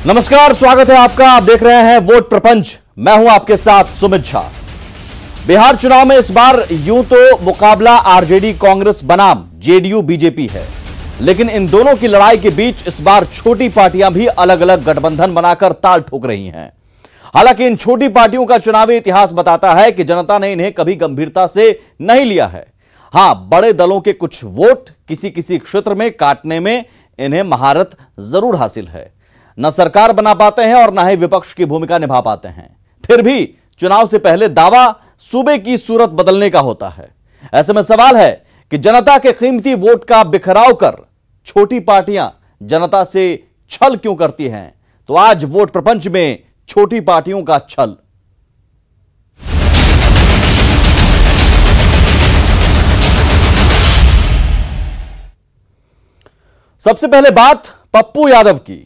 नमस्कार, स्वागत है आपका। आप देख रहे हैं वोट प्रपंच। मैं हूं आपके साथ सुमित झा। बिहार चुनाव में इस बार यूं तो मुकाबला आरजेडी कांग्रेस बनाम जेडीयू बीजेपी है, लेकिन इन दोनों की लड़ाई के बीच इस बार छोटी पार्टियां भी अलग अलग गठबंधन बनाकर ताल ठोक रही हैं। हालांकि इन छोटी पार्टियों का चुनावी इतिहास बताता है कि जनता ने इन्हें कभी गंभीरता से नहीं लिया है। हां, बड़े दलों के कुछ वोट किसी किसी क्षेत्र में काटने में इन्हें महारत जरूर हासिल है। न सरकार बना पाते हैं और न ही विपक्ष की भूमिका निभा पाते हैं। फिर भी चुनाव से पहले दावा सूबे की सूरत बदलने का होता है। ऐसे में सवाल है कि जनता के कीमती वोट का बिखराव कर छोटी पार्टियां जनता से छल क्यों करती हैं? तो आज वोट प्रपंच में छोटी पार्टियों का छल। सबसे पहले बात पप्पू यादव की।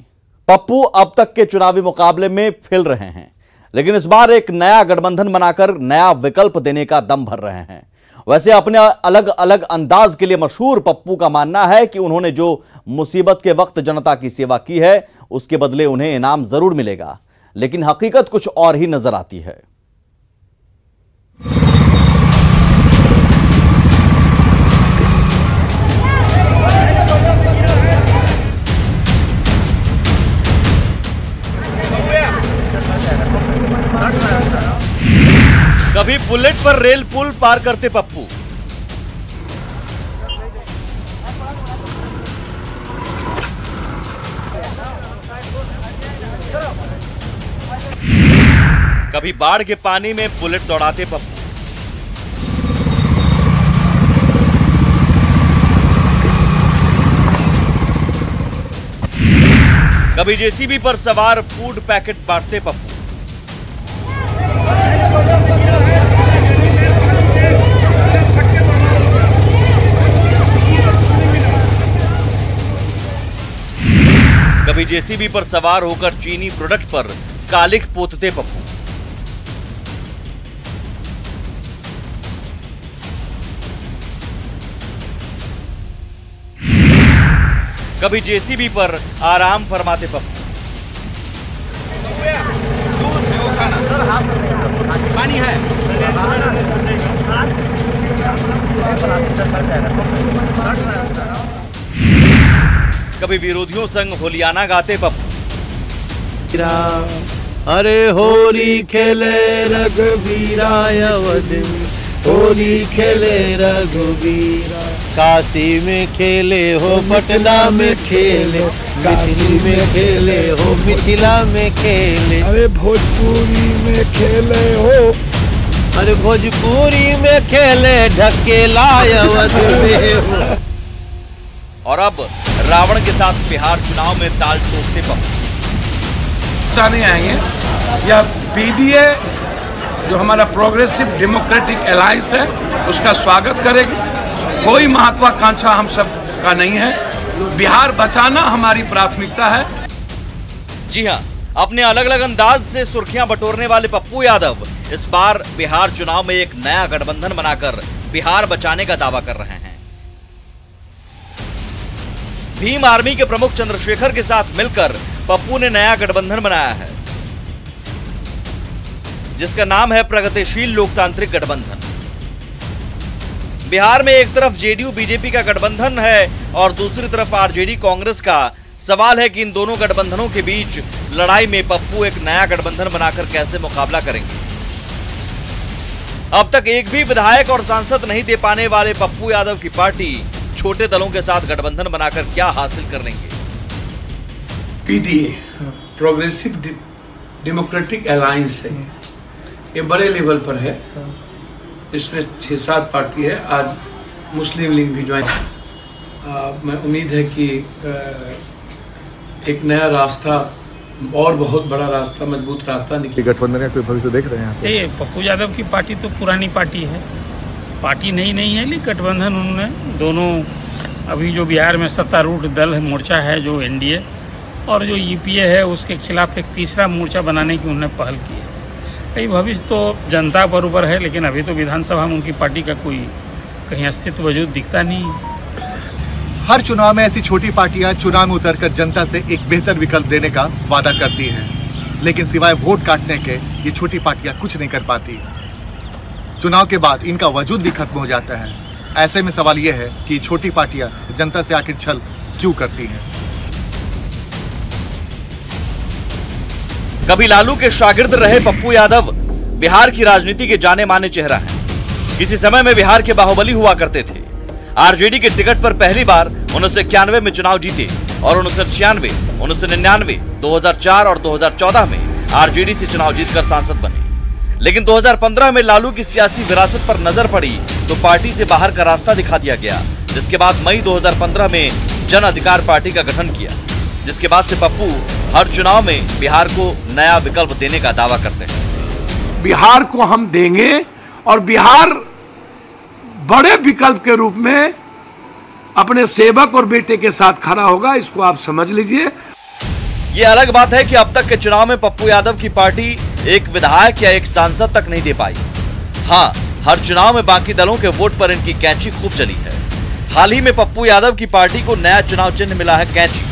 पप्पू अब तक के चुनावी मुकाबले में फिल रहे हैं, लेकिन इस बार एक नया गठबंधन बनाकर नया विकल्प देने का दम भर रहे हैं। वैसे अपने अलग अलग अंदाज के लिए मशहूर पप्पू का मानना है कि उन्होंने जो मुसीबत के वक्त जनता की सेवा की है, उसके बदले उन्हें इनाम जरूर मिलेगा, लेकिन हकीकत कुछ और ही नजर आती है। कभी बुलेट पर रेल पुल पार करते पप्पू, कभी बाढ़ के पानी में बुलेट दौड़ाते पप्पू, कभी जेसीबी पर सवार फूड पैकेट बांटते पप्पू, कभी जेसीबी पर सवार होकर चीनी प्रोडक्ट पर कालिख पोतते पप्पू, कभी जेसीबी पर आराम फरमाते पप्पू, पानी है, कभी विरोधियों संग होलियाना गाते पप्पू, अरे होली खेले रघुवीरा अवध में, होली खेले रघुवीरा, काशी में खेले हो, पटना में खेले, काशी में खेले हो, मिथिला में खेले, अरे भोजपुरी में खेले हो, अरे भोजपुरी में खेले, ढकेला अवध में हो। और अब रावण के साथ बिहार चुनाव में ताल ठोकते पप्पू। नहीं आएंगे। यह पीडीए जो हमारा प्रोग्रेसिव डेमोक्रेटिक अलायंस है, उसका स्वागत करेगी। कोई महत्वाकांक्षा हम सब का नहीं है। बिहार बचाना हमारी प्राथमिकता है। जी हां, अपने अलग अलग अंदाज से सुर्खियां बटोरने वाले पप्पू यादव इस बार बिहार चुनाव में एक नया गठबंधन बनाकर बिहार बचाने का दावा कर रहे हैं। भीम आर्मी के प्रमुख चंद्रशेखर के साथ मिलकर पप्पू ने नया गठबंधन बनाया है, जिसका नाम है प्रगतिशील लोकतांत्रिक गठबंधन। बिहार में एक तरफ जेडीयू बीजेपी का गठबंधन है और दूसरी तरफ आरजेडी कांग्रेस का। सवाल है कि इन दोनों गठबंधनों के बीच लड़ाई में पप्पू एक नया गठबंधन बनाकर कैसे मुकाबला करेंगे। अब तक एक भी विधायक और सांसद नहीं दे पाने वाले पप्पू यादव की पार्टी छोटे दलों के साथ गठबंधन बनाकर क्या हासिल कर लेंगे। पीडीए प्रोग्रेसिव डेमोक्रेटिक अलायंस है, ये बड़े लेवल पर है। इसमें 6-7 पार्टी है। आज मुस्लिम लीग भी ज्वाइन। मैं उम्मीद है कि एक नया रास्ता और बहुत बड़ा रास्ता, मजबूत रास्ता निकले। गठबंधन का कोई भविष्य देख रहे हैं? ये पप्पू यादव की पार्टी तो पुरानी पार्टी है, पार्टी नहीं है, लेकिन गठबंधन उन्होंने दोनों अभी जो बिहार में सत्तारूढ़ दल है, मोर्चा है जो एनडीए, और जो यूपीए है, उसके खिलाफ एक तीसरा मोर्चा बनाने की उन्होंने पहल की है। कई भविष्य तो जनता पर ऊपर है, लेकिन अभी तो विधानसभा में उनकी पार्टी का कोई कहीं अस्तित्व वजूद दिखता नहीं है। हर चुनाव में ऐसी छोटी पार्टियां चुनाव में उतरकर जनता से एक बेहतर विकल्प देने का वादा करती हैं, लेकिन सिवाय वोट काटने के ये छोटी पार्टियां कुछ नहीं कर पाती। चुनाव के बाद इनका वजूद भी खत्म हो जाता है। ऐसे में सवाल यह है कि छोटी पार्टियां जनता से आखिर छल क्यों करती हैं? कभी लालू के शागिर्द रहे पप्पू यादव बिहार की राजनीति के जाने माने चेहरा हैं। किसी समय में बिहार के बाहुबली हुआ करते थे। आरजेडी के टिकट पर पहली बार 1991 में चुनाव जीते और 1996, 1999, 2004 और 2014 में आरजेडी से चुनाव जीतकर सांसद बने। लेकिन 2015 में लालू की सियासी विरासत पर नजर पड़ी तो पार्टी से बाहर का रास्ता दिखा दिया गया, जिसके बाद मई 2015 में जन अधिकार पार्टी का गठन किया, जिसके बाद से पप्पू हर चुनाव में बिहार को नया विकल्प देने का दावा करते हैं। बिहार को हम देंगे और बिहार बड़े विकल्प के रूप में अपने सेवक और बेटे के साथ खड़ा होगा, इसको आप समझ लीजिए। ये अलग बात है कि अब तक के चुनाव में पप्पू यादव की पार्टी एक विधायक या एक सांसद तक नहीं दे पाई। हाँ, हर चुनाव में बाकी दलों के वोट पर इनकी कैंची खूब चली है। हाल ही में पप्पू यादव की पार्टी को नया चुनाव चिन्ह मिला है कैंची।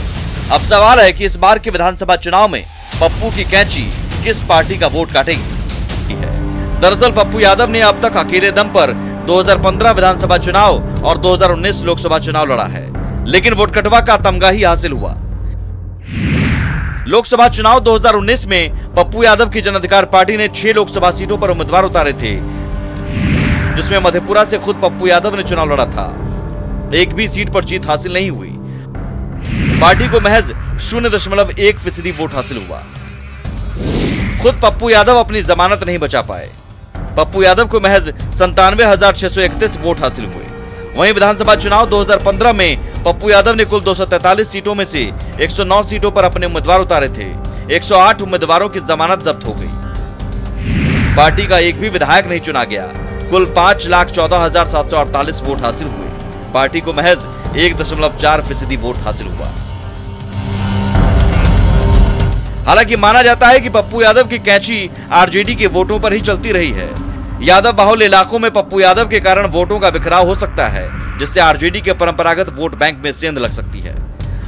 अब सवाल है कि इस बार के विधानसभा चुनाव में पप्पू की कैंची किस पार्टी का वोट काटेगी। दरअसल पप्पू यादव ने अब तक अकेले दम पर 2015 विधानसभा चुनाव और 2019 लोकसभा चुनाव लड़ा है, लेकिन वोट कटवा का तमगा ही हासिल हुआ। लोकसभा चुनाव 2019 में पप्पू यादव की जन अधिकार पार्टी ने 6 लोकसभा सीटों पर उम्मीदवार उतारे थे, जिसमें मधेपुरा से खुद पप्पू यादव ने चुनाव लड़ा था। एक भी सीट पर जीत हासिल नहीं हुई। पार्टी को महज 0.1% वोट हासिल हुआ। खुद पप्पू यादव अपनी जमानत नहीं बचा पाए। पप्पू यादव को महज 97,631 वोट हासिल हुए। वहीं विधानसभा चुनाव 2015 में पप्पू यादव ने कुल 243 सीटों में से 109 सीटों पर अपने उम्मीदवार उतारे थे। 108 उम्मीदवारों की जमानत जब्त हो गई। पार्टी का एक भी विधायक नहीं चुना गया। कुल 5,14,748 वोट हासिल हुए। पार्टी को महज 1.4% वोट हासिल हुआ। हालांकि माना जाता है कि पप्पू यादव की कैंची आरजेडी के वोटों पर ही चलती रही है। यादव बाहुल इलाकों में पप्पू यादव के कारण वोटों का बिखराव हो सकता है, जिससे आरजेडी के परंपरागत वोट बैंक में सेंध लग सकती है।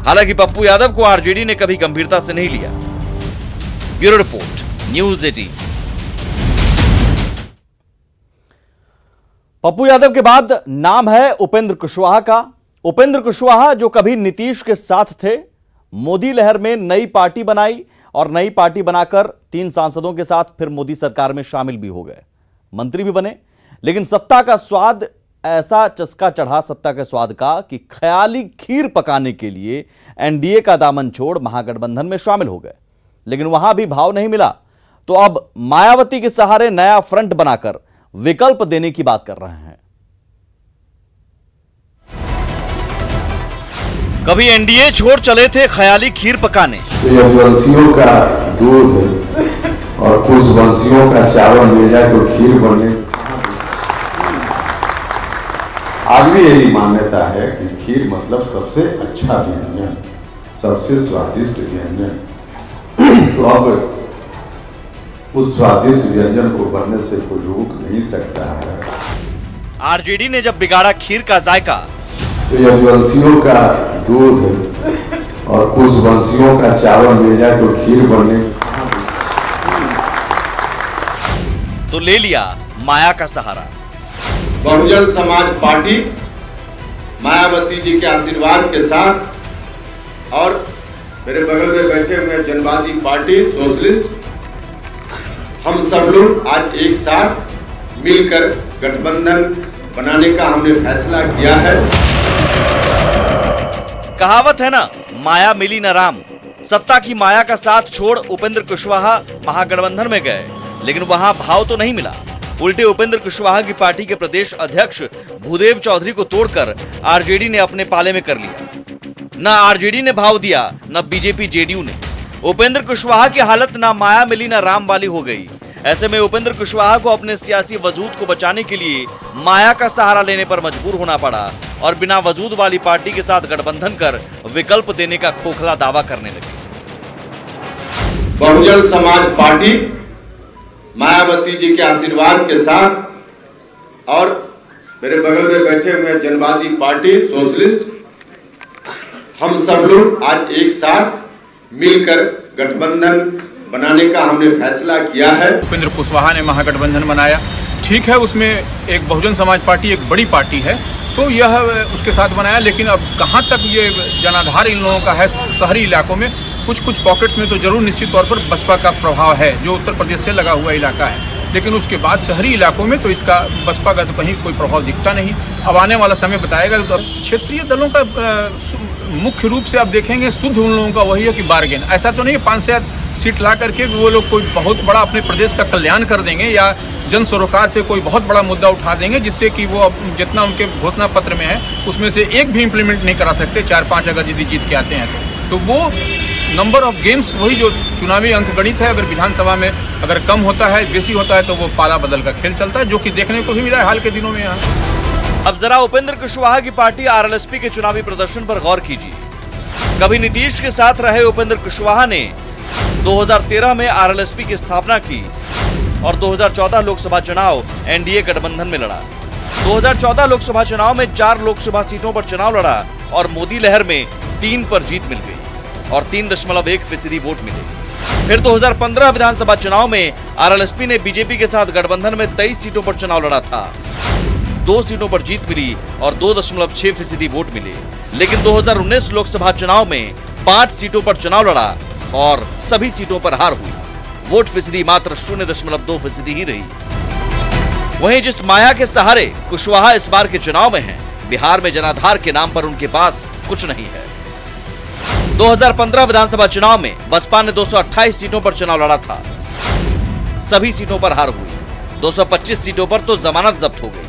हालांकि पप्पू यादव को आरजेडी ने कभी गंभीरता से नहीं लिया। Bureau report, news 18। Pappu Yadav के बाद नाम है उपेंद्र कुशवाहा का। उपेंद्र कुशवाहा जो कभी नीतीश के साथ थे, मोदी लहर में नई पार्टी बनाई और नई पार्टी बनाकर 3 सांसदों के साथ फिर मोदी सरकार में शामिल भी हो गए, मंत्री भी बने। लेकिन सत्ता का स्वाद ऐसा चस्का चढ़ा सत्ता के स्वाद का कि ख्याली खीर पकाने के लिए एनडीए का दामन छोड़ महागठबंधन में शामिल हो गए। लेकिन वहां भी भाव नहीं मिला तो अब मायावती के सहारे नया फ्रंट बनाकर विकल्प देने की बात कर रहे हैं। कभी एनडीए छोड़ चले थे ख्याली खीर पकाने। वंशियों का दूध और कुछ वंशियों का चावल मिल जाए तो खीर बने। आज भी यही मान्यता है कि खीर मतलब सबसे अच्छा व्यंजन, सबसे स्वादिष्ट व्यंजन। तो अब उस स्वादिष्ट व्यंजन को बनने से कोई रोक नहीं सकता है। आरजेडी ने जब बिगाड़ा खीर का जायका, तो वंशियों का दूध और कुछ वंशियों का चावल मिल जाए तो खीर बने, तो ले लिया माया का सहारा। बहुजन समाज पार्टी मायावती जी के आशीर्वाद के साथ और मेरे बगल में बैठे हुए जनवादी पार्टी सोशलिस्ट, हम सब लोग आज एक साथ मिलकर गठबंधन बनाने का हमने फैसला किया है। कहावत है ना, माया मिली न राम। सत्ता की माया का साथ छोड़ उपेंद्र कुशवाहा महागठबंधन में गए, लेकिन वहां भाव तो नहीं मिला। उल्टे उपेंद्र कुशवाहा की पार्टी के प्रदेश अध्यक्ष भूदेव चौधरी को तोड़कर आरजेडी ने अपने पाले में कर लिया। न आरजेडी ने भाव दिया, न बीजेपी जेडीयू ने। उपेंद्र कुशवाहा की हालत ना माया मिली न राम वाली हो गई। ऐसे में उपेंद्र कुशवाहा को अपने सियासी वजूद को बचाने के लिए माया का सहारा लेने पर मजबूर होना पड़ा और बिना वजूद वाली पार्टी के साथ गठबंधन कर विकल्प देने का खोखला दावा करने लगे। बहुजन समाज पार्टी मायावती जी के आशीर्वाद के साथ और मेरे बगल में बैठे हुए जनवादी पार्टी सोशलिस्ट, हम सब लोग आज एक साथ मिलकर गठबंधन बनाने का हमने फैसला किया है। उपेंद्र कुशवाहा ने महागठबंधन बनाया, ठीक है, उसमें एक बहुजन समाज पार्टी एक बड़ी पार्टी है तो यह उसके साथ बनाया, लेकिन अब कहाँ तक ये जनाधार इन लोगों का है शहरी इलाकों में, कुछ पॉकेट्स में तो जरूर निश्चित तौर पर बसपा का प्रभाव है जो उत्तर प्रदेश से लगा हुआ इलाका है, लेकिन उसके बाद शहरी इलाकों में तो इसका बसपा का तो कहीं कोई प्रभाव दिखता नहीं। अब आने वाला समय बताएगा। तो क्षेत्रीय दलों का मुख्य रूप से आप देखेंगे शुद्ध उन लोगों का वही है कि बार्गेन, ऐसा तो नहीं है 5 से 7 सीट ला करके वो लोग कोई बहुत बड़ा अपने प्रदेश का कल्याण कर देंगे या जन सरोकार से कोई बहुत बड़ा मुद्दा उठा देंगे जिससे कि वो जितना उनके घोषणा पत्र में है उसमें से एक भी इम्प्लीमेंट नहीं करा सकते। 4-5 अगर यदि जीत के आते हैं तो वो नंबर ऑफ गेम्स वही जो चुनावी अंकगणित है, अगर विधानसभा में अगर कम होता है बेसी होता है तो वो पाला बदल का खेल चलता है, जो कि देखने को भी मिला है हाल के दिनों में यहाँ। अब जरा उपेंद्र कुशवाहा की पार्टी आरएलएसपी के चुनावी प्रदर्शन पर गौर कीजिए। कभी नीतीश के साथ रहे उपेंद्र कुशवाहा ने 2013 में आरएलएसपी की स्थापना की और 2014 लोकसभा चुनाव एनडीए गठबंधन में लड़ा। 2014 लोकसभा चुनाव में 4 लोकसभा सीटों पर चुनाव लड़ा और मोदी लहर में 3 पर जीत मिल गई और 3.1% वोट मिले। फिर 2015 विधानसभा चुनाव में आरएलएसपी ने बीजेपी के साथ गठबंधन में 23 सीटों पर चुनाव लड़ा था, 2 सीटों पर जीत मिली और 2.6% वोट मिले। लेकिन 2019 लोकसभा चुनाव में 5 सीटों पर चुनाव लड़ा और सभी सीटों पर हार हुई, वोट फीसदी मात्र 0.2% ही रही। वहीं जिस माया के सहारे कुशवाहा इस बार के चुनाव में हैं, बिहार में जनाधार के नाम पर उनके पास कुछ नहीं है। 2015 विधानसभा चुनाव में बसपा ने 228 सीटों पर चुनाव लड़ा था, सभी सीटों पर हार हुई। 225 सीटों पर तो जमानत जब्त हो गई।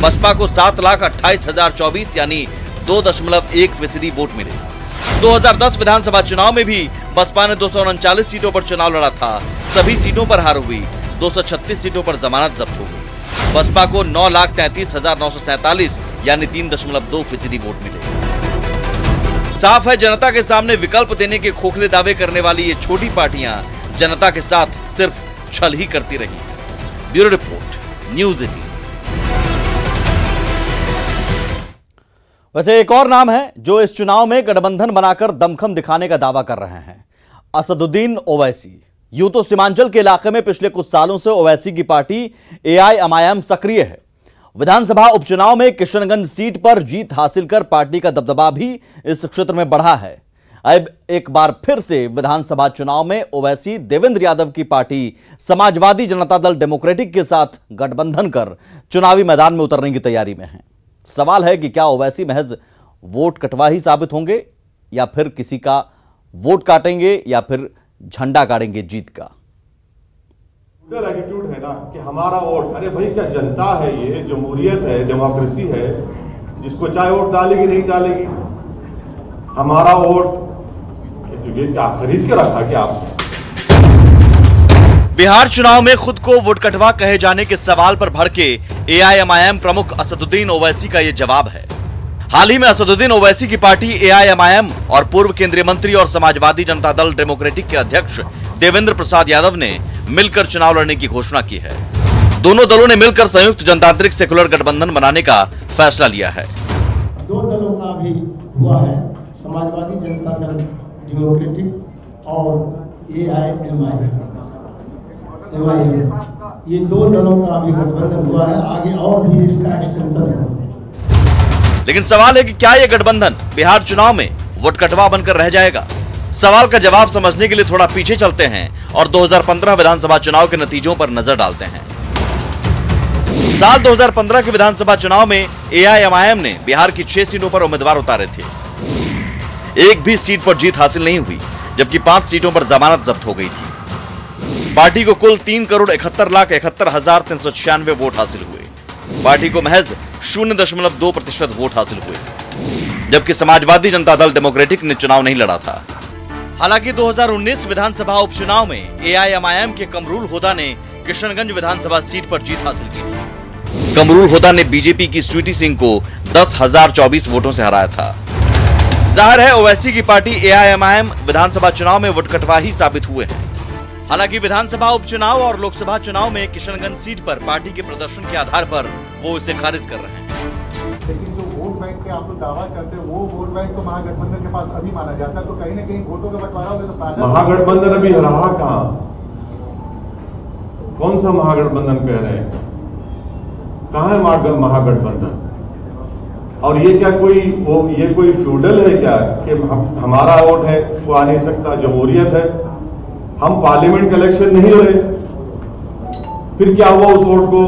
बसपा को 7,28,024 यानी 2.1% वोट मिले। 2010 विधानसभा चुनाव में भी बसपा ने 239 सीटों पर चुनाव लड़ा था, सभी सीटों पर हार हुई। 236 सीटों पर जमानत जब्त हो गई। बसपा को 9,33,947 यानी 3.2% वोट मिले। साफ है जनता के सामने विकल्प देने के खोखले दावे करने वाली ये छोटी पार्टियां जनता के साथ सिर्फ छल ही करती रही। Bureau report, news 18। वैसे एक और नाम है जो इस चुनाव में गठबंधन बनाकर दमखम दिखाने का दावा कर रहे हैं, असदुद्दीन ओवैसी। यूं तो सीमांचल के इलाके में पिछले कुछ सालों से ओवैसी की पार्टी AIMIM सक्रिय है। विधानसभा उपचुनाव में किशनगंज सीट पर जीत हासिल कर पार्टी का दबदबा भी इस क्षेत्र में बढ़ा है। अब एक बार फिर से विधानसभा चुनाव में ओवैसी देवेंद्र यादव की पार्टी समाजवादी जनता दल डेमोक्रेटिक के साथ गठबंधन कर चुनावी मैदान में उतरने की तैयारी में है। सवाल है कि क्या ओवैसी महज वोट कटवा ही साबित होंगे या फिर किसी का वोट काटेंगे या फिर झंडा गाड़ेंगे जीत का। एटीट्यूड है ना कि हमारा वोट, अरे भाई क्या जनता है, ये जमहूरियत है, डेमोक्रेसी है, जिसको चाहे वोट डालेगी नहीं डालेगी, हमारा वोट ये क्या खरीद के रखा क्या आपने। बिहार चुनाव में खुद को वोट कटवा कहे जाने के सवाल पर भड़के AIMIM प्रमुख असदुद्दीन ओवैसी का ये जवाब है। हाल ही में असदुद्दीन ओवैसी की पार्टी AIMIM और पूर्व केंद्रीय मंत्री और समाजवादी जनता दल डेमोक्रेटिक के अध्यक्ष देवेंद्र प्रसाद यादव ने मिलकर चुनाव लड़ने की घोषणा की है। दोनों दलों ने मिलकर संयुक्त जनतांत्रिक सेकुलर गठबंधन बनाने का फैसला लिया है। 2 दलों का भी हुआ है, समाजवादी जनता दल डेमोक्रेटिक और AIMIM, ये 2 दलों का भी गठबंधन हुआ है, आगे और भी इसका एक्सटेंशन है। लेकिन सवाल है कि क्या यह गठबंधन बिहार चुनाव में वोट कटवा बनकर रह जाएगा। सवाल का जवाब समझने के लिए थोड़ा पीछे चलते हैं और 2015 विधानसभा चुनाव के नतीजों पर नजर डालते हैं। साल 2015 के विधानसभा चुनाव में AIMIM ने बिहार की 6 सीटों पर उम्मीदवार उतारे थे। एक भी सीट पर जीत हासिल नहीं हुई, जबकि 5 सीटों पर जमानत जब्त हो गई थी। पार्टी को कुल 3,71,71,396 वोट हासिल हुए। पार्टी को महज 0.2% वोट हासिल हुए, जबकि समाजवादी जनता दल डेमोक्रेटिक ने चुनाव नहीं लड़ा था। हालांकि 2019 विधानसभा उपचुनाव में AIMIM के कमरूल होदा ने किशनगंज विधानसभा सीट पर जीत हासिल की थी। कमरूल होदा ने बीजेपी की स्वीटी सिंह को 10,024 वोटों से हराया था। जाहिर है ओवैसी की पार्टी AIMIM विधानसभा चुनाव में वोट कटवा ही साबित हुए हैं। हालांकि विधानसभा उपचुनाव और लोकसभा चुनाव में किशनगंज सीट पर पार्टी के प्रदर्शन के आधार पर वो इसे खारिज कर रहे हैं। लेकिन जो वोट बैंक बैंक के आप लोग दावा करते हैं, वो वोट बैंक तो महागठबंधन के पास अभी माना जाता है, तो कहीं ना कहीं वोटों का बंटवारा होगा तो महागठबंधन अभी रहा कहाँ? कौन सा महागठबंधन कह रहे हैं? कहाँ है महागठबंधन? और ये क्या ये कोई फ्यूडल है क्या कि हमारा वोट है वो आ नहीं सकता? जमहूरियत है, हम पार्लियामेंट का इलेक्शन नहीं लड़े, फिर क्या हुआ उस वोट को?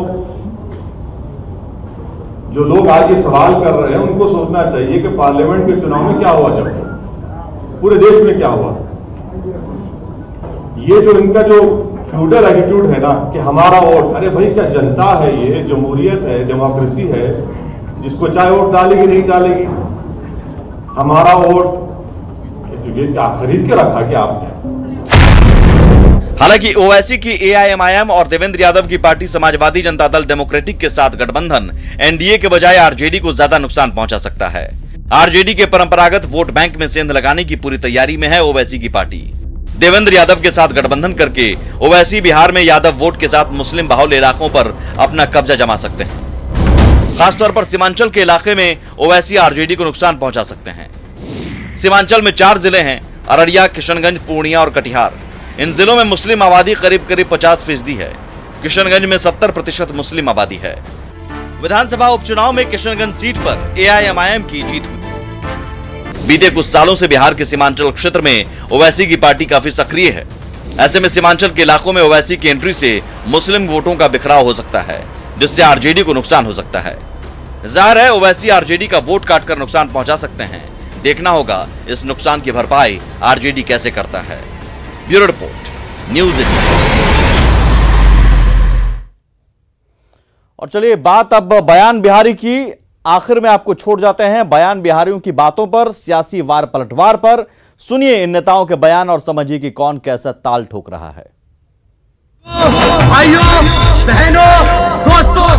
जो लोग आज ये सवाल कर रहे हैं उनको सोचना चाहिए कि पार्लियामेंट के चुनाव में क्या हुआ, जब पूरे देश में क्या हुआ। ये जो इनका जो फ्यूडल एटीट्यूड है ना कि हमारा वोट, अरे भाई क्या जनता है, ये जमहूरियत है, डेमोक्रेसी है, जिसको चाहे वोट डालेगी नहीं डालेगी, हमारा वोट, ये क्या खरीद के रखा क्या आपने? हालांकि ओवैसी की एआईएमआईएम और देवेंद्र यादव की पार्टी समाजवादी जनता दल डेमोक्रेटिक के साथ गठबंधन एनडीए के बजाय आरजेडी को ज्यादा नुकसान पहुंचा सकता है। आरजेडी के परंपरागत वोट बैंक में सेंध लगाने की पूरी तैयारी में है ओवैसी की पार्टी। देवेंद्र यादव के साथ गठबंधन करके ओवैसी बिहार में यादव वोट के साथ मुस्लिम बाहुल्य इलाकों पर अपना कब्जा जमा सकते हैं। खासतौर पर सीमांचल के इलाके में ओवैसी आरजेडी को नुकसान पहुंचा सकते हैं। सीमांचल में 4 जिले हैं, अररिया, किशनगंज, पूर्णिया और कटिहार। इन जिलों में मुस्लिम आबादी करीब 50% है। किशनगंज में 70% मुस्लिम आबादी है। विधानसभा उपचुनाव में किशनगंज सीट पर एआईएमआईएम की जीत हुई। बीते कुछ सालों से बिहार के सीमांचल क्षेत्र में ओवैसी की पार्टी काफी सक्रिय है। ऐसे में सीमांचल के इलाकों में ओवैसी की एंट्री से मुस्लिम वोटों का बिखराव हो सकता है, जिससे आरजेडी को नुकसान हो सकता है। जाहिर है ओवैसी आरजेडी का वोट काटकर नुकसान पहुंचा सकते हैं। देखना होगा इस नुकसान की भरपाई आरजेडी कैसे करता है। Bureau report, news 18। और चलिए बात अब बयान बिहारी की। आखिर में आपको छोड़ जाते हैं बयान बिहारियों की बातों पर, सियासी वार पलटवार पर। सुनिए इन नेताओं के बयान और समझिए कि कौन कैसा ताल ठोक रहा है। भाइयों, बहनों, दोस्तों,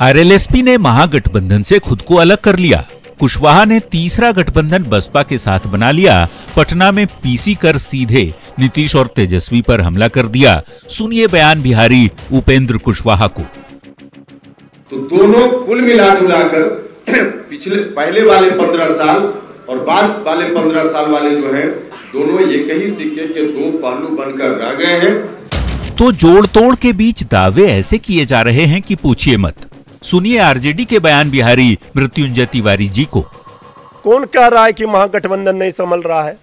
आरएलएसपी ने महागठबंधन से खुद को अलग कर लिया। कुशवाहा ने तीसरा गठबंधन बसपा के साथ बना लिया। पटना में पीसी कर सीधे नीतीश और तेजस्वी पर हमला कर दिया। सुनिए बयान बिहारी उपेंद्र कुशवाहा को। तो दोनों कुल मिलाकर पहले वाले 15 साल और बाद वाले 15 साल वाले जो हैं, दोनों एक ही सिक्के के 2 पहलू बनकर रह गए हैं। तो जोड़ तोड़ के बीच दावे ऐसे किए जा रहे हैं कि पूछिए मत। सुनिए आरजेडी के बयान बिहारी मृत्युंजय तिवारी जी को। कौन कह रहा है कि महागठबंधन नहीं संभल रहा है?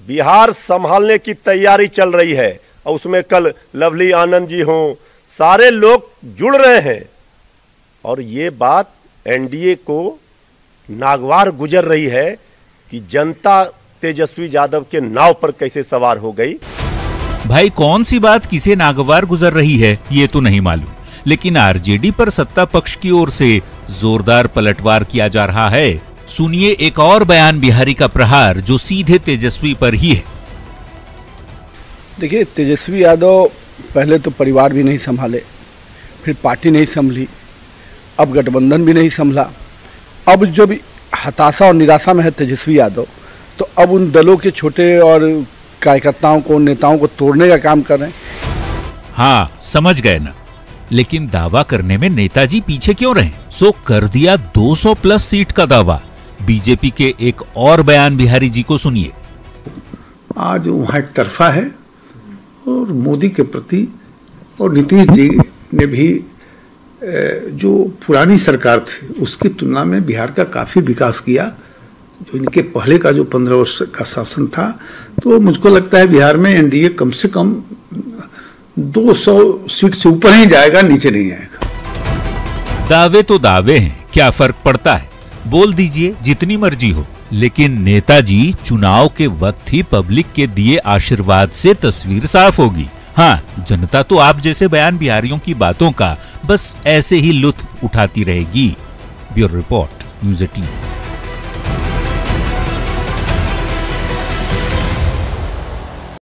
बिहार संभालने की तैयारी चल रही है और उसमें कल लवली आनंद जी हों, सारे लोग जुड़ रहे हैं और ये बात एनडीए को नागवार गुजर रही है कि जनता तेजस्वी यादव के नाव पर कैसे सवार हो गई। भाई कौन सी बात किसे नागवार गुजर रही है ये तो नहीं मालूम, लेकिन आरजेडी पर सत्ता पक्ष की ओर से जोरदार पलटवार किया जा रहा है। सुनिए एक और बयान बिहारी का प्रहार जो सीधे तेजस्वी पर ही है। देखिए, तेजस्वी यादव पहले तो परिवार भी नहीं संभाले, फिर पार्टी नहीं संभली, अब गठबंधन भी नहीं संभला। अब जो भी हताशा और निराशा में है तेजस्वी यादव, तो अब उन दलों के छोटे और कार्यकर्ताओं को, नेताओं को तोड़ने का काम कर रहे हैं। हाँ समझ गए ना, लेकिन दावा करने में नेताजी पीछे क्यों रहे? सो कर दिया 200+ सीट का दावा। बीजेपी के एक और बयान बिहारी जी को सुनिए। आज वहां एक तरफा है और मोदी के प्रति और नीतीश जी ने भी जो पुरानी सरकार थी उसकी तुलना में बिहार का काफी विकास किया। जो इनके पहले का जो 15 वर्ष का शासन था, तो मुझको लगता है बिहार में एनडीए कम से कम 200 सीट से ऊपर ही जाएगा, नीचे नहीं आएगा। दावे तो दावे हैं, क्या फर्क पड़ता है? बोल दीजिए जितनी मर्जी हो, लेकिन नेताजी चुनाव के वक्त ही पब्लिक के दिए आशीर्वाद से तस्वीर साफ होगी। हाँ, जनता तो आप जैसे बयान बिहारियों की बातों का बस ऐसे ही लुत्फ उठाती रहेगी। Bureau report, news 18।